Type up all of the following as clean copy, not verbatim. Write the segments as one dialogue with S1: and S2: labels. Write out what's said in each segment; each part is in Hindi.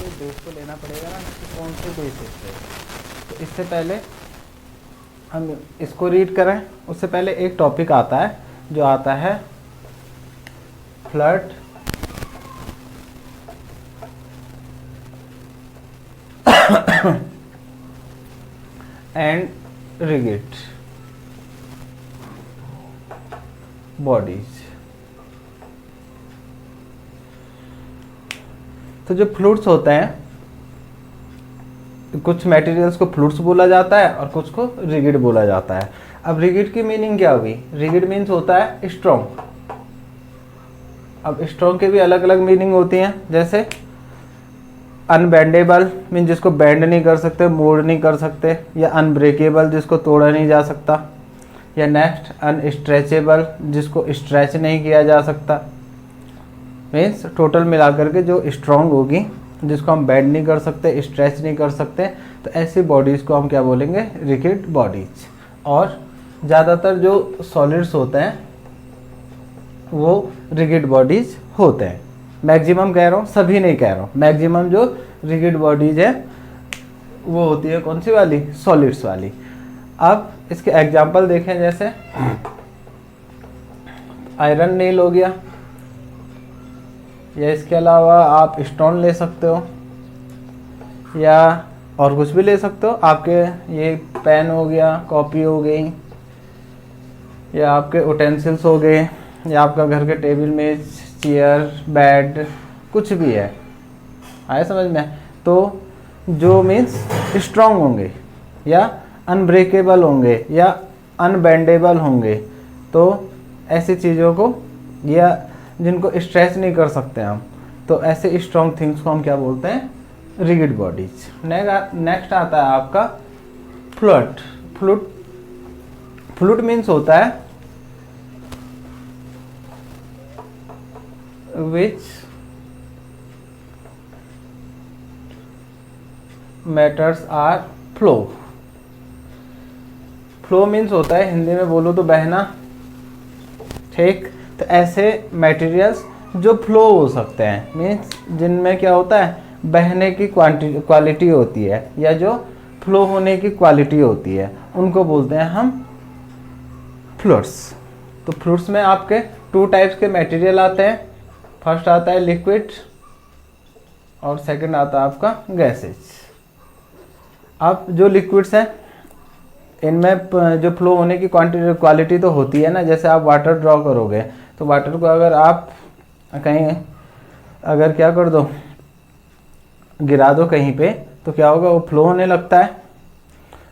S1: के बेस को लेना पड़ेगा ना कि कौन से बेसिस पे। तो इससे पहले हम इसको रीड करें उससे पहले एक टॉपिक आता है जो आता है फ्लड एंड रिगिड बॉडीज। तो जो फ्लूइड्स होते हैं, कुछ मटेरियल्स को फ्लूइड्स बोला जाता है और कुछ को रिगिड बोला जाता है। अब रिगिड की मीनिंग क्या हुई? रिगिड मीन्स होता है स्ट्रॉन्ग। अब स्ट्रॉन्ग के भी अलग अलग मीनिंग होती हैं, जैसे अनबेंडेबल मीन जिसको बेंड नहीं कर सकते, मोड़ नहीं कर सकते, या अनब्रेकेबल जिसको तोड़ा नहीं जा सकता, या नेक्स्ट अनस्ट्रेचेबल जिसको स्ट्रेच नहीं किया जा सकता। मीन्स टोटल मिलाकर के जो स्ट्रॉन्ग होगी, जिसको हम बेंड नहीं कर सकते, स्ट्रेच नहीं कर सकते, तो ऐसी बॉडीज़ को हम क्या बोलेंगे? Rigid bodies. और ज़्यादातर जो सॉलिड्स होते हैं वो रिगिड बॉडीज होते हैं। मैक्सिमम कह रहा हूँ, सभी नहीं कह रहा हूँ, मैक्सिमम जो रिगिड बॉडीज है वो होती है कौन सी वाली? सॉलिड्स वाली। अब इसके एग्जांपल देखें, जैसे आयरन नेल हो गया, या इसके अलावा आप स्टोन ले सकते हो, या और कुछ भी ले सकते हो। आपके ये पेन हो गया, कॉपी हो गई, या आपके उटेंसिल्स हो गए, या आपका घर के टेबल मेज, चेयर, बेड, कुछ भी है। आए समझ में? तो जो मीन्स स्ट्रॉन्ग होंगे या अनब्रेकेबल होंगे या अनबेंडेबल होंगे, तो ऐसी चीज़ों को, या जिनको स्ट्रेच नहीं कर सकते हम, तो ऐसे स्ट्रॉन्ग थिंग्स को हम क्या बोलते हैं? Rigid bodies. नेक्स्ट आता है आपका फ्लूइड। फ्लूइड मीन्स होता है which matters are flow. Flow means होता है, हिंदी में बोलो तो बहना, ठीक। तो ऐसे मटेरियल्स जो फ्लो हो सकते हैं, मीन्स जिनमें क्या होता है? बहने की क्वालिटी होती है, या जो फ्लो होने की क्वालिटी होती है, उनको बोलते हैं हम फ्लूइड्स। तो फ्लूइड्स में आपके टू टाइप्स के मटेरियल आते हैं। फर्स्ट आता है लिक्विड और सेकंड आता है आपका गैसेज। अब जो लिक्विड्स हैं इनमें जो फ्लो होने की क्वालिटी तो होती है ना, जैसे आप वाटर ड्रॉ करोगे तो वाटर को अगर आप कहीं अगर क्या कर दो, गिरा दो कहीं पे, तो क्या होगा? वो फ्लो होने लगता है।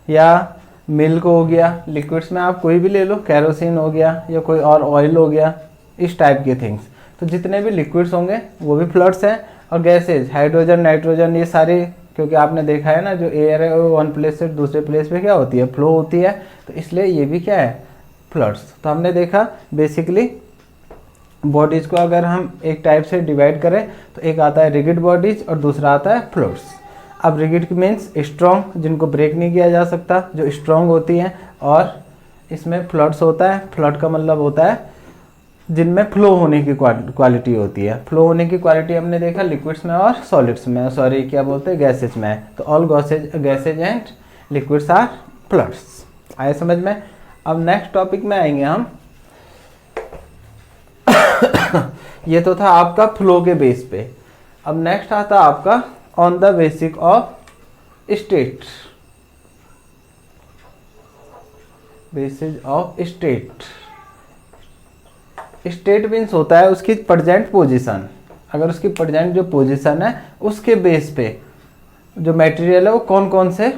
S1: या मिल्क हो गया, लिक्विड्स में आप कोई भी ले लो, कैरोसिन हो गया या कोई और ऑयल हो गया, इस टाइप के थिंग्स। तो जितने भी लिक्विड्स होंगे वो भी फ्लूइड्स हैं। और गैसेज, हाइड्रोजन, नाइट्रोजन, ये सारे, क्योंकि आपने देखा है ना, जो एयर है वो वन प्लेस से दूसरे प्लेस पे क्या होती है? फ्लो होती है। तो इसलिए ये भी क्या है? फ्लूइड्स। तो हमने देखा बेसिकली बॉडीज़ को अगर हम एक टाइप से डिवाइड करें तो एक आता है रिगिड बॉडीज और दूसरा आता है फ्लूइड्स। अब रिगिड मीन्स स्ट्रॉन्ग, जिनको ब्रेक नहीं किया जा सकता, जो स्ट्रॉन्ग होती हैं। और इसमें फ्लूइड्स होता है, फ्लूइड का मतलब होता है जिनमें फ्लो होने की क्वालिटी होती है। फ्लो होने की क्वालिटी हमने देखा लिक्विड्स में और सॉलिड्स में, सॉरी क्या बोलते हैं, गैसेज में। तो all gases and liquids are fluids. आए समझ में? अब नेक्स्ट टॉपिक में आएंगे हम। ये तो था आपका फ्लो के बेस पे। अब नेक्स्ट आता आपका on the basic of state. Basis of state. State means होता है उसकी प्रेजेंट पोजीशन। अगर उसकी प्रेजेंट जो पोजीशन है उसके बेस पे जो मटेरियल है वो कौन कौन से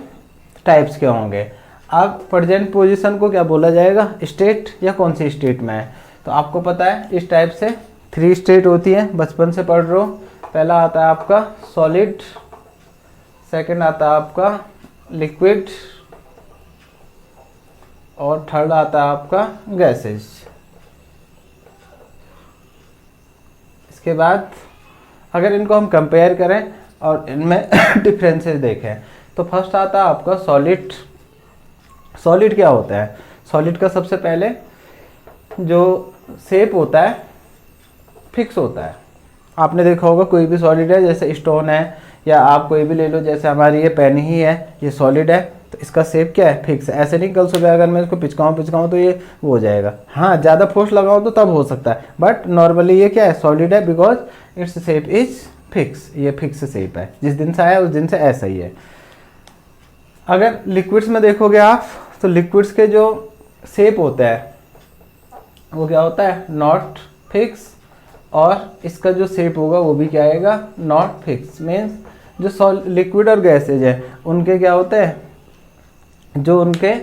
S1: टाइप्स के होंगे। अब प्रेजेंट पोजीशन को क्या बोला जाएगा? स्टेट, या कौन सी स्टेट में है। तो आपको पता है इस टाइप से 3 स्टेट होती है, बचपन से पढ़ रहे हो। पहला आता है आपका सॉलिड, सेकंड आता है आपका लिक्विड, और थर्ड आता है आपका गैसेज। इसके बाद अगर इनको हम कंपेयर करें और इनमें डिफरेंसेस देखें तो फर्स्ट आता है आपका सॉलिड। सॉलिड क्या होता है? सॉलिड का सबसे पहले जो शेप होता है फिक्स होता है। आपने देखा होगा कोई भी सॉलिड है, जैसे स्टोन है या आप कोई भी ले लो, जैसे हमारी ये पेन ही है, ये सॉलिड है तो इसका शेप क्या है, फिक्स है। ऐसे नहीं कल सुबह अगर मैं इसको पिचकाऊँ तो ये वो हो जाएगा। हाँ, ज़्यादा फोर्स लगाऊँ तो तब हो सकता है, बट नॉर्मली ये क्या है, सॉलिड है, because its shape is fix. ये फिक्स शेप है, जिस दिन से आया उस दिन से ऐसा ही है। अगर लिक्विड्स में देखोगे आप तो लिक्विड्स के जो शेप होता है वो क्या होता है, नॉट फिक्स, और इसका जो शेप होगा वो भी क्या आएगा, नॉट फिक्स। मीन्स जो लिक्विड और गैसेज है उनके क्या होते हैं, जो उनके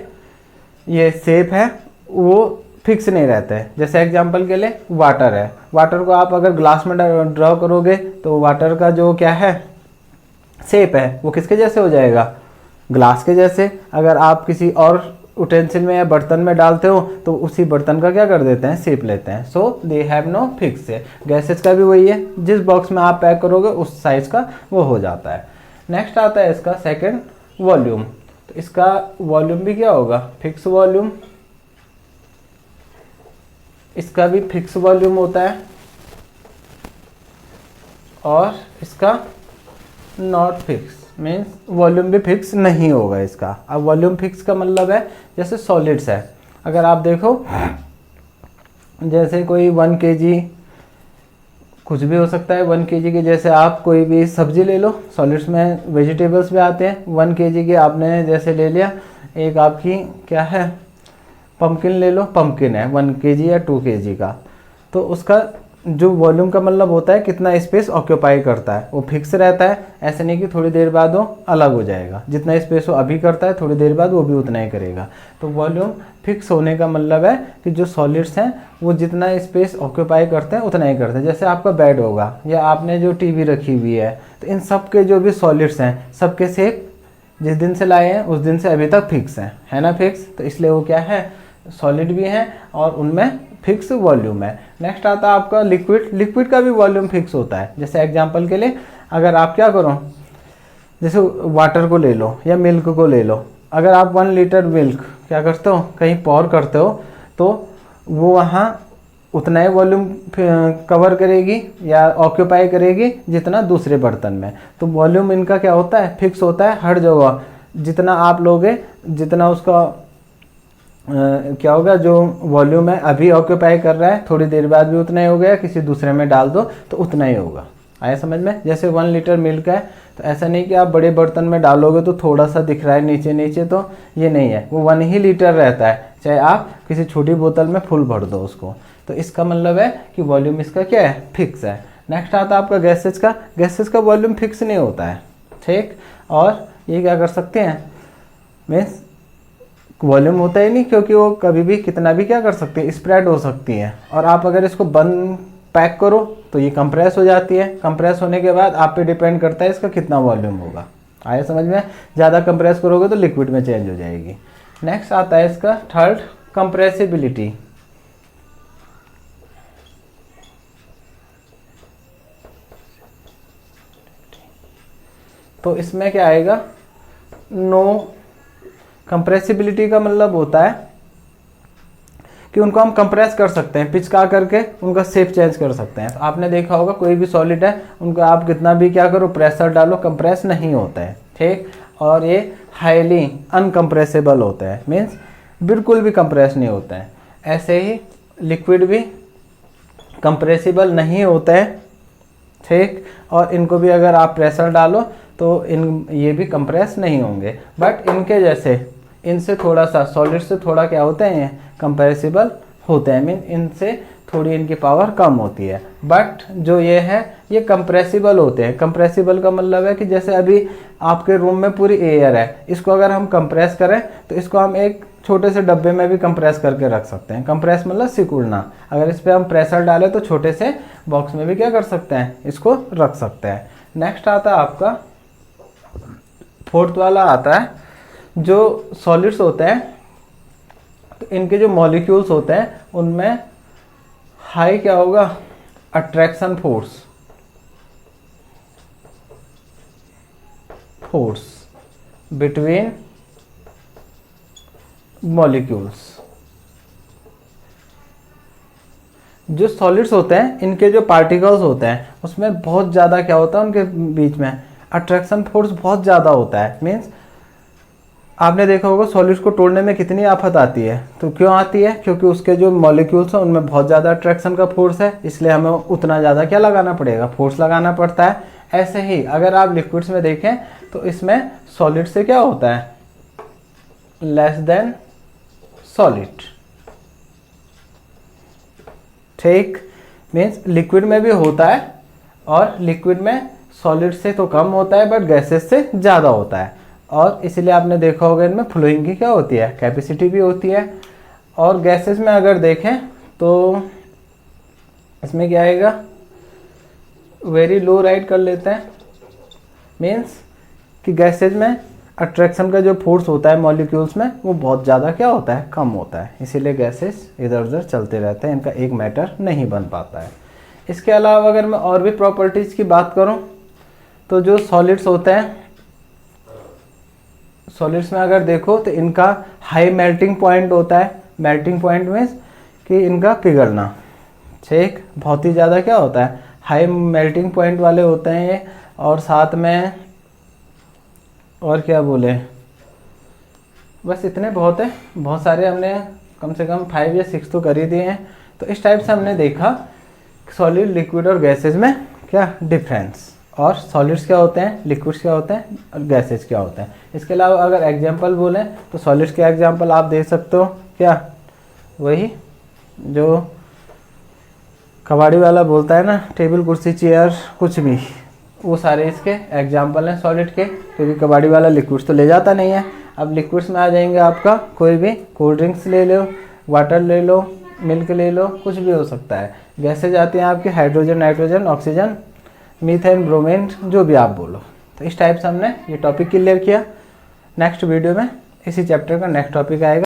S1: ये शेप है वो फिक्स नहीं रहता है। जैसे एग्जांपल के लिए वाटर है, वाटर को आप अगर ग्लास में ड्रॉ करोगे तो वाटर का जो क्या है शेप है वो किसके जैसे हो जाएगा, ग्लास के जैसे। अगर आप किसी और उटेंसिल में या बर्तन में डालते हो तो उसी बर्तन का क्या कर देते हैं, शेप लेते हैं। सो दे हैव नो फिक्स है। गैसेज का भी वही है, जिस बॉक्स में आप पैक करोगे उस साइज का वो हो जाता है। नेक्स्ट आता है इसका सेकंड, वॉल्यूम। तो इसका वॉल्यूम भी क्या होगा, फिक्स वॉल्यूम। इसका भी फिक्स वॉल्यूम होता है और इसका नॉट फिक्स, मीन्स वॉल्यूम भी फिक्स नहीं होगा इसका। अब वॉल्यूम फिक्स का मतलब है जैसे सॉलिड्स है, अगर आप देखो जैसे कोई 1 kg, कुछ भी हो सकता है 1 kg के, जैसे आप कोई भी सब्जी ले लो, सॉलिड्स में वेजिटेबल्स भी आते हैं। 1 kg के आपने जैसे ले लिया, एक आपकी क्या है पम्पकिन ले लो, पम्पकिन है 1 kg या 2 kg का, तो उसका जो वॉल्यूम का मतलब होता है कितना स्पेस ऑक्यूपाई करता है, वो फिक्स रहता है। ऐसे नहीं कि थोड़ी देर बाद वो अलग हो जाएगा, जितना स्पेस वो अभी करता है थोड़ी देर बाद वो भी उतना ही करेगा। तो वॉल्यूम फिक्स होने का मतलब है कि जो सॉलिड्स हैं वो जितना स्पेस ऑक्यूपाई करते हैं उतना ही करते हैं। जैसे आपका बेड होगा या आपने जो टीवी रखी हुई है, तो इन सब के जो भी सॉलिड्स हैं सबके शेप जिस दिन से लाए हैं उस दिन से अभी तक फिक्स है ना, फिक्स। तो इसलिए वो क्या है, सॉलिड भी हैं और उनमें फिक्स वॉल्यूम है। नेक्स्ट आता है आपका लिक्विड। लिक्विड का भी वॉल्यूम फिक्स होता है। जैसे एग्जांपल के लिए अगर आप क्या करो, जैसे वाटर को ले लो या मिल्क को ले लो, अगर आप 1 लीटर मिल्क क्या करते हो, कहीं पॉर करते हो तो वो वहाँ उतना ही वॉल्यूम कवर करेगी या ऑक्यूपाई करेगी जितना दूसरे बर्तन में। तो वॉल्यूम इनका क्या होता है, फिक्स होता है हर जगह। जितना आप लोगे जितना उसका क्या होगा, जो वॉल्यूम है अभी ऑक्यूपाई कर रहा है थोड़ी देर बाद भी उतना ही हो गया, किसी दूसरे में डाल दो तो उतना ही होगा। आया समझ में। जैसे 1 लीटर मिल्क है तो ऐसा नहीं कि आप बड़े बर्तन में डालोगे तो थोड़ा सा दिख रहा है नीचे नीचे, तो ये नहीं है, वो 1 ही लीटर रहता है, चाहे आप किसी छोटी बोतल में फुल भर दो उसको। तो इसका मतलब है कि वॉल्यूम इसका क्या है, फिक्स है। नेक्स्ट आता है आपका गैसेज का। गैसेज का वॉल्यूम फिक्स नहीं होता है, ठीक। और ये क्या कर सकते हैं, मीन्स वॉल्यूम होता ही नहीं, क्योंकि वो कभी भी कितना भी क्या कर सकती है, स्प्रेड हो सकती है। और आप अगर इसको बंद पैक करो तो ये कंप्रेस हो जाती है। कंप्रेस होने के बाद आप पे डिपेंड करता है इसका कितना वॉल्यूम होगा। आया समझ में। ज़्यादा कंप्रेस करोगे तो लिक्विड में चेंज हो जाएगी। नेक्स्ट आता है इसका थर्ड, कंप्रेसिबिलिटी। तो इसमें क्या आएगा, नो। कंप्रेसिबिलिटी का मतलब होता है कि उनको हम कंप्रेस कर सकते हैं, पिचका करके उनका शेप चेंज कर सकते हैं। तो आपने देखा होगा कोई भी सॉलिड है उनको आप कितना भी क्या करो, प्रेशर डालो, कंप्रेस नहीं होता है, ठीक। और ये हाईली अनकंप्रेसिबल होता है, मीन्स बिल्कुल भी कंप्रेस नहीं होता है। ऐसे ही लिक्विड भी कंप्रेसिबल नहीं होता है, ठीक। और इनको भी अगर आप प्रेशर डालो तो ये भी कंप्रेस नहीं होंगे। बट इनके जैसे, इनसे थोड़ा सा, सॉलिड से थोड़ा क्या होते हैं, ये कंप्रेसिबल होते हैं, मीन इनसे थोड़ी इनकी पावर कम होती है। बट जो ये है ये कंप्रेसिबल होते हैं। कंप्रेसिबल का मतलब है कि जैसे अभी आपके रूम में पूरी एयर है, इसको अगर हम कंप्रेस करें तो इसको हम एक छोटे से डब्बे में भी कंप्रेस करके रख सकते हैं। कंप्रेस मतलब सिकुड़ना। अगर इस पर हम प्रेशर डालें तो छोटे से बॉक्स में भी क्या कर सकते हैं, इसको रख सकते हैं। नेक्स्ट आता है आपका फोर्थ वाला आता है, जो सॉलिड्स होते हैं तो इनके जो मॉलिक्यूल्स होते हैं उनमें हाई क्या होगा, अट्रैक्शन फोर्स बिटवीन मॉलिक्यूल्स। जो सॉलिड्स होते हैं इनके जो पार्टिकल्स होते हैं उसमें बहुत ज़्यादा क्या होता है, उनके बीच में अट्रैक्शन फोर्स बहुत ज़्यादा होता है। मीन्स आपने देखा होगा सॉलिड्स को तोड़ने में कितनी आफत आती है, तो क्यों आती है? क्योंकि उसके जो मॉलिक्यूल्स हैं उनमें बहुत ज़्यादा अट्रैक्शन का फोर्स है, इसलिए हमें उतना ज़्यादा क्या लगाना पड़ेगा, फोर्स लगाना पड़ता है। ऐसे ही अगर आप लिक्विड्स में देखें तो इसमें सॉलिड से क्या होता है, लेस देन सॉलिड। ठीक, मीन्स लिक्विड में भी होता है और लिक्विड में सॉलिड से तो कम होता है बट गैसेस से ज़्यादा होता है। और इसलिए आपने देखा होगा इनमें फ्लोइंग की क्या होती है, कैपेसिटी भी होती है। और गैसेस में अगर देखें तो इसमें क्या आएगा, वेरी लो राइट कर लेते हैं। मीन्स कि गैसेज में अट्रैक्शन का जो फोर्स होता है मॉलिक्यूल्स में वो बहुत ज़्यादा क्या होता है, कम होता है, इसीलिए गैसेस इधर उधर चलते रहते हैं, इनका एक मैटर नहीं बन पाता है। इसके अलावा अगर मैं और भी प्रॉपर्टीज़ की बात करूं तो जो सॉलिड्स होते हैं, सॉलिड्स में अगर देखो तो इनका हाई मेल्टिंग पॉइंट होता है। मेल्टिंग पॉइंट मीन्स कि इनका पिघलना, ठीक, बहुत ही ज़्यादा क्या होता है, हाई मेल्टिंग पॉइंट वाले होते हैं ये। और साथ में और क्या बोले, बस इतने बहुत है, बहुत सारे हमने कम से कम 5 या 6 तो कर ही दिए हैं। तो इस टाइप से हमने देखा सॉलिड, लिक्विड और गैसेज में क्या डिफरेंस, और सॉलिड्स क्या होते हैं, लिक्विड्स क्या होते हैं और गैसेज क्या होते हैं। इसके अलावा अगर एग्जांपल बोलें तो सॉलिड्स के एग्जांपल आप दे सकते हो क्या, वही जो कबाड़ी वाला बोलता है ना, टेबल कुर्सी चेयर कुछ भी, वो सारे इसके एग्जांपल हैं सॉलिड के, क्योंकि कबाड़ी वाला लिक्विड्स तो ले जाता नहीं है। अब लिक्विड्स में आ जाएंगे आपका कोई भी, कोल्ड ड्रिंक्स ले लो, वाटर ले लो, मिल्क ले लो, कुछ भी हो सकता है। गैसेज आती हैं आपके hydrogen, nitrogen, oxygen, methane, bromine, जो भी आप बोलो। तो इस टाइप से हमने ये टॉपिक क्लियर किया। नेक्स्ट वीडियो में इसी चैप्टर का नेक्स्ट टॉपिक आएगा।